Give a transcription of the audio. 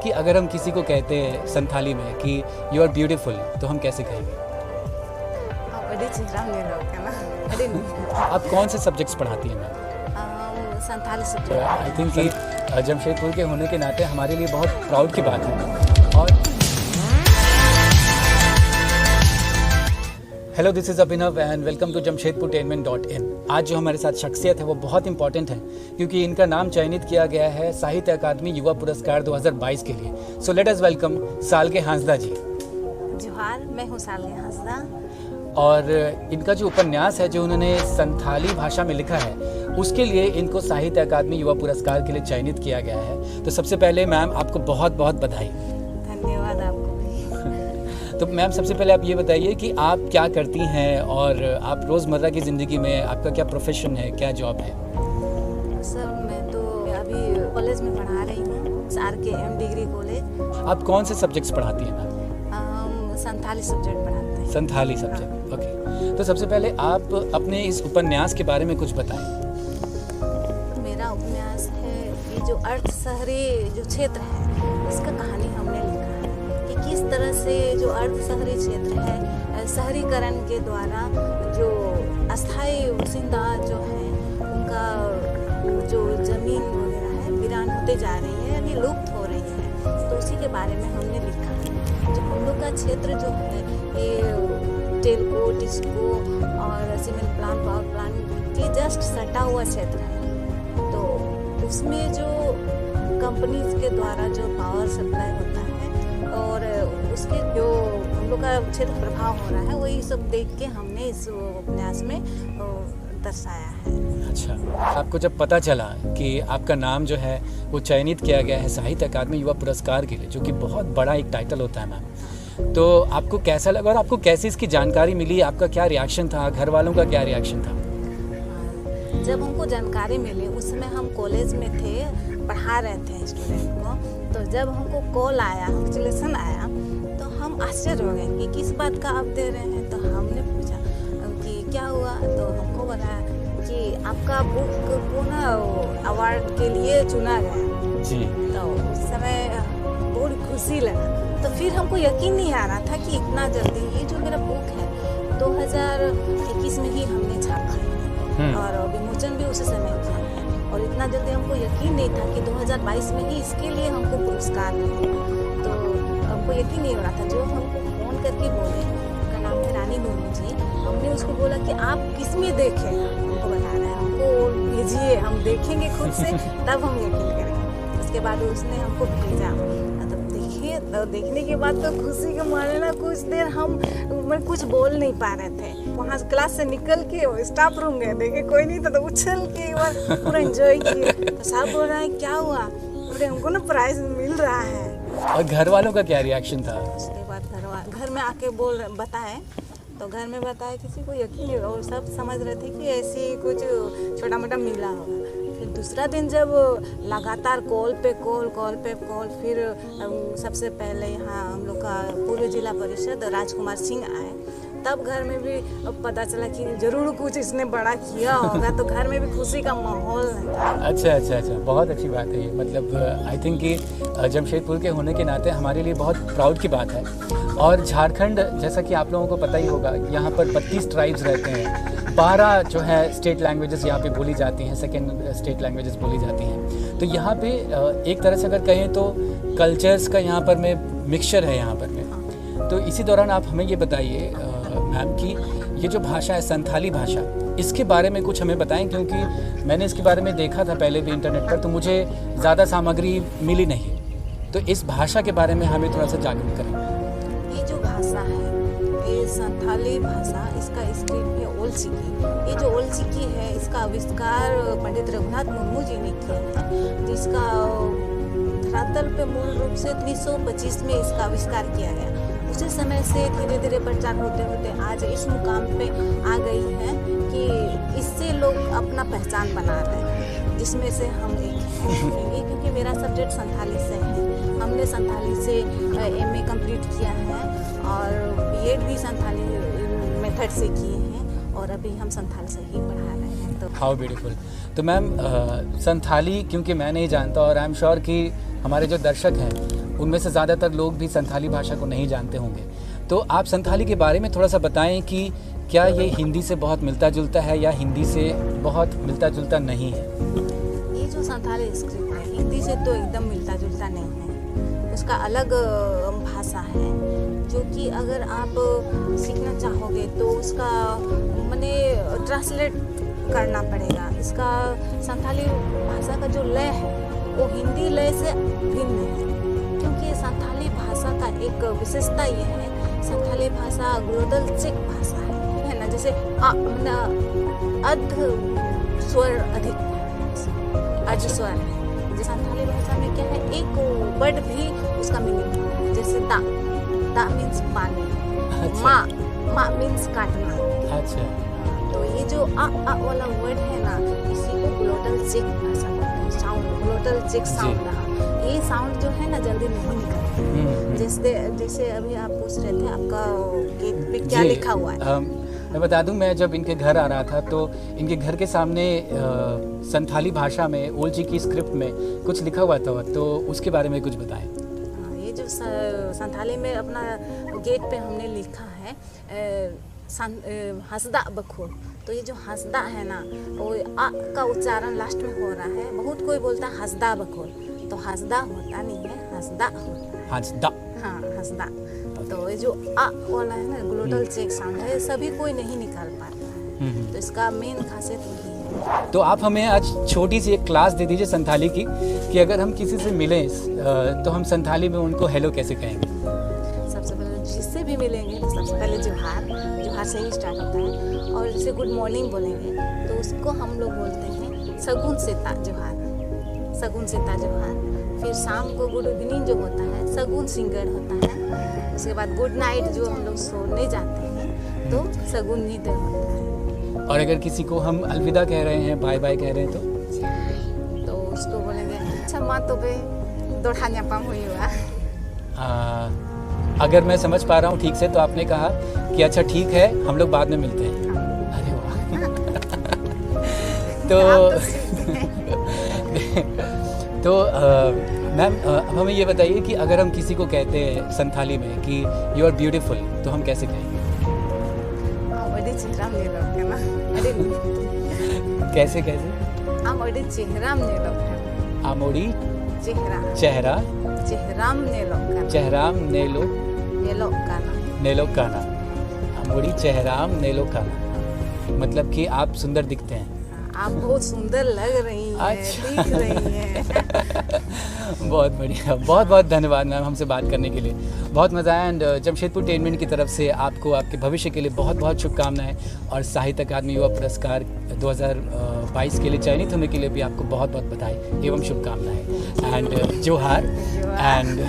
कि अगर हम किसी को कहते हैं संथाली में कि यू आर ब्यूटीफुल तो हम कैसे कहेंगे? आप कौन से सब्जेक्ट्स पढ़ाती हैं ma'am? Santhali subject. I think कि जमशेदपुर के होने के नाते हमारे लिए बहुत प्राउड की बात है। और hello, this is Abhinav and welcome to jamshedpurtainment.in। आज जो हमारे साथ शख्सियत है वो बहुत इंपॉर्टेंट है क्योंकि इनका नाम चयनित किया गया है साहित्य अकादमी युवा पुरस्कार 2022 के लिए। So let us welcome Salge Hansda ji. जोहार, मैं हूँ सालगे हांसदा। और इनका जो उपन्यास है जो उन्होंने संथाली भाषा में लिखा है उसके लिए इनको साहित्य अकादमी युवा पुरस्कार के लिए चयनित किया गया है। तो सबसे पहले मैम आपको बहुत बहुत बधाई। धन्यवाद आपको भी। तो मैम सबसे पहले आप ये बताइए कि आप क्या करती हैं और आप रोज़मर्रा की ज़िंदगी में आपका क्या प्रोफेशन है, क्या जॉब है? सर मैं तो अभी कॉलेज में पढ़ा रही हूँ, RKM डिग्री कॉलेज। आप कौन से सब्जेक्ट्स पढ़ाती हैं मैम? संथाली सब्जेक्ट पढ़ाते हैं। Santhali subject, okay. तो सबसे पहले आप अपने इस उपन्यास के बारे में कुछ बताएं। मेरा उपन्यास है ये जो अर्थ शहरी जो क्षेत्र है इसका कहानी हमने लिखा है कि किस तरह से जो अर्थ शहरी क्षेत्र है शहरीकरण के द्वारा जो अस्थायी बासिंदा जो है उनका जो ज़मीन वगैरह है वीरान होते जा रही है यानी लुप्त हो रही है। तो उसी के बारे में हमने लिखा है। जो हम लोग का क्षेत्र जो है ये टेलको, टिस्को और सीमेंट प्लांट, पावर प्लांट के जस्ट सटा हुआ क्षेत्र है। तो उसमें जो कंपनीज के द्वारा जो पावर सप्लाई होता है और उसके जो हम लोग का क्षेत्र प्रभाव हो रहा है वही सब देख के हमने इस उपन्यास में दर्शाया है। अच्छा, आपको जब पता चला कि आपका नाम जो है वो चयनित किया गया है साहित्य अकादमी युवा पुरस्कार के लिए, जो कि बहुत बड़ा एक टाइटल होता है मैम, तो आपको कैसा लगा और आपको कैसे इसकी जानकारी मिली? आपका क्या रिएक्शन था? घर वालों का क्या रिएक्शन था? जब हमको जानकारी मिली उस समय हम कॉलेज में थे, पढ़ा रहे थे स्टूडेंट को। तो जब हमको कॉल आया, कंग्रेचुलेसन आया, तो हम आश्चर्य हो गए कि किस बात का आप दे रहे हैं। तो हमने पूछा कि क्या हुआ, तो हमको बताया कि आपका बुक को ना अवार्ड के लिए चुना गया जी। तो उस समय बहुत खुशी लगा। तो फिर हमको यकीन नहीं आ रहा था कि इतना जल्दी ये जो मेरा बुक है 2021 में ही हमने छापा है और विमोचन भी उसी समय किया है और इतना जल्दी हमको यकीन नहीं था कि 2022 में ही इसके लिए हमको पुरस्कार मिलेगा। तो हमको यकीन नहीं हो रहा था। जो हमको फ़ोन करके बोले, उनका नाम है रानी नूनू जी, हमने उसको बोला कि आप किस में देखें, हमको बता रहे हैं, हमको भेजिए, हम देखेंगे खुद से तब हम यकीन करेंगे। उसके बाद उसने हमको भेजा। तो देखने के बाद तो खुशी के मारे ना कुछ देर मैं कुछ बोल नहीं पा रहे थे। वहाँ क्लास से निकल के स्टाफ रूम गए, देखे कोई नहीं था तो उछल के एक बार पूरा एंजॉय किए। तो साहब बोल रहा है क्या हुआ, बोले हमको ना प्राइज मिल रहा है। और घर वालों का क्या रिएक्शन था? उसके बाद घर में आके बताए तो घर में बताया, किसी को यकीन नहीं और सब समझ रहे थे कि ऐसी कुछ छोटा मोटा मिला होगा। फिर दूसरा दिन जब लगातार कॉल पे कॉल फिर सबसे पहले यहाँ हम लोग का पूर्व जिला परिषद राजकुमार सिंह आए, तब घर में भी पता चला कि जरूर कुछ इसने बड़ा किया होगा। तो घर में भी खुशी का माहौल था। अच्छा, बहुत अच्छी बात है ये। मतलब आई थिंक कि जमशेदपुर के होने के नाते हमारे लिए बहुत प्राउड की बात है। और झारखंड, जैसा कि आप लोगों को पता ही होगा, यहाँ पर 32 ट्राइब्स रहते हैं, 12 जो है स्टेट लैंग्वेजेस यहाँ पे बोली जाती हैं, सेकेंड स्टेट लैंग्वेजेस बोली जाती हैं। तो यहाँ पे एक तरह से अगर कहें तो कल्चर्स का यहाँ पर में मिक्सचर है यहाँ पर में। तो इसी दौरान आप हमें ये बताइए मैम कि ये जो भाषा है संथाली भाषा, इसके बारे में कुछ हमें बताएं, क्योंकि मैंने इसके बारे में देखा था पहले भी इंटरनेट पर, तो मुझे ज़्यादा सामग्री मिली नहीं। तो इस भाषा के बारे में हमें थोड़ा सा जागरूक करें। ये जो भाषा है ये संथाली भाषा, इसका स्क्रिप्ट है ओलचिकी। ये जो ओलचिकी है इसका आविष्कार पंडित रघुनाथ मुर्मू जी ने किया है, जिसका धरातल पे मूल रूप से 1925 में इसका आविष्कार किया गया। उसी समय से धीरे धीरे प्रचार होते होते आज इस मुकाम पे आ गई है कि इससे लोग अपना पहचान बना रहे हैं, जिसमें से हम एक हैं। क्योंकि मेरा सब्जेक्ट संथाली से है, हमने संथाली से MA कंप्लीट किया है और BEd भी संथाली मेथड से किए हैं और अभी हम संथाली से ही पढ़ा रहे हैं। तो हाउ ब्यूटीफुल। तो मैम संथाली क्योंकि मैं नहीं जानता और आई एम श्योर कि हमारे जो दर्शक हैं उनमें से ज़्यादातर लोग भी संथाली भाषा को नहीं जानते होंगे। तो आप संथाली के बारे में थोड़ा सा बताएं कि क्या ये हिंदी से बहुत मिलता जुलता है या हिंदी से बहुत मिलता जुलता नहीं है? ये जो संथाली स्क्रिप्ट है हिंदी से तो एकदम मिलता जुलता नहीं है, उसका अलग भाषा है जो कि अगर आप सीखना चाहोगे तो उसका माने ट्रांसलेट करना पड़ेगा। इसका संथाली भाषा का जो लय है वो हिंदी लय से भिन्न है, क्योंकि संथाली भाषा का एक विशेषता ये है, संथाली भाषा ग्लोटल चेक भाषा है ना, जैसे अर्ध स्वर अधिक है, अर्ध स्वर है। जैसे संथाली भाषा में क्या है, एक वर्ड भी उसका मीनिंग है, जैसे दा मीन्स पानी, मा मीन्स काटना। अच्छा। तो ये जो आ वाला वर्ड है ना, इसी को ग्लोटल चेक भाषा कहते हैं, साउंड ग्लोटल चेक साउंड रहा। ये साउंड जो है ना जल्दी नहीं निकलता। जैसे अभी आप पूछ रहे थे आपका गेट पे क्या लिखा हुआ है। मैं बता दूं, मैं जब इनके घर आ रहा था तो इनके घर के सामने संथाली भाषा में ओल्ड जी की स्क्रिप्ट में कुछ लिखा हुआ था, तो उसके बारे में कुछ बताएं। ये जो संथाली में अपना गेट पे हमने लिखा है हसदा बखोर, तो ये जो हसदा है ना वो आ का उच्चारण लास्ट में हो रहा है। बहुत कोई बोलता है हसदा बखोर, तो हसदा होता नहीं है, हसदा होता है। हसदा, हाँ हसदा। तो ये जो आ वाला है ना ग्लोटल चेक साउंड है, सभी कोई नहीं निकाल पाता है, तो इसका मेन खासियत वही है। तो आप हमें आज छोटी सी एक क्लास दे दीजिए संथाली की, कि अगर हम किसी से मिलें तो हम संथाली में उनको हेलो कैसे कहेंगे। सबसे पहले जिससे भी मिलेंगे तो सबसे पहले जोहार से ही स्टार्ट होता है, और जैसे गुड मॉर्निंग बोलेंगे तो उसको हम लोग बोलते हैं सगुन सेता जोहार, सगुन सेता जोहार। फिर शाम को गुड इवनिंग जो होता है सगुन सिंगड़ होता है। उसके बाद गुड नाइट जो हम लोग सोने जाते हैं तो सगुन नींद होता है। और अगर किसी को हम अलविदा कह रहे हैं, बाय बाय कह रहे हैं तो उसको बोलेंगे अच्छा माँ तो बे दोढ़ा न्यापाम हुई हुआ। अगर मैं समझ पा रहा हूँ ठीक से, तो आपने कहा कि अच्छा ठीक है हम लोग बाद में मिलते हैं। अरे वाह। तो मैम अब हमें ये बताइए कि अगर हम किसी को कहते हैं संथाली में कि यू आर ब्यूटीफुल, तो हम कैसे कहेंगे? कैसे आमोड़ी चेहराम नेलो काना। आमोड़ी चेहराम नेलो काना मतलब कि आप सुंदर दिखते हैं। आप बहुत सुंदर लग रही हैं, अच्छा। दिख रही हैं। बहुत बढ़िया, बहुत बहुत धन्यवाद मैम हमसे बात करने के लिए, बहुत मज़ा आया। एंड जमशेदपुर टेनमेंट की तरफ से आपको आपके भविष्य के लिए बहुत बहुत शुभकामनाएं, और साहित्य अकादमी युवा पुरस्कार 2022 के लिए चयनित होने के लिए भी आपको बहुत बहुत बधाई एवं शुभकामनाएं। एंड जोहार एंड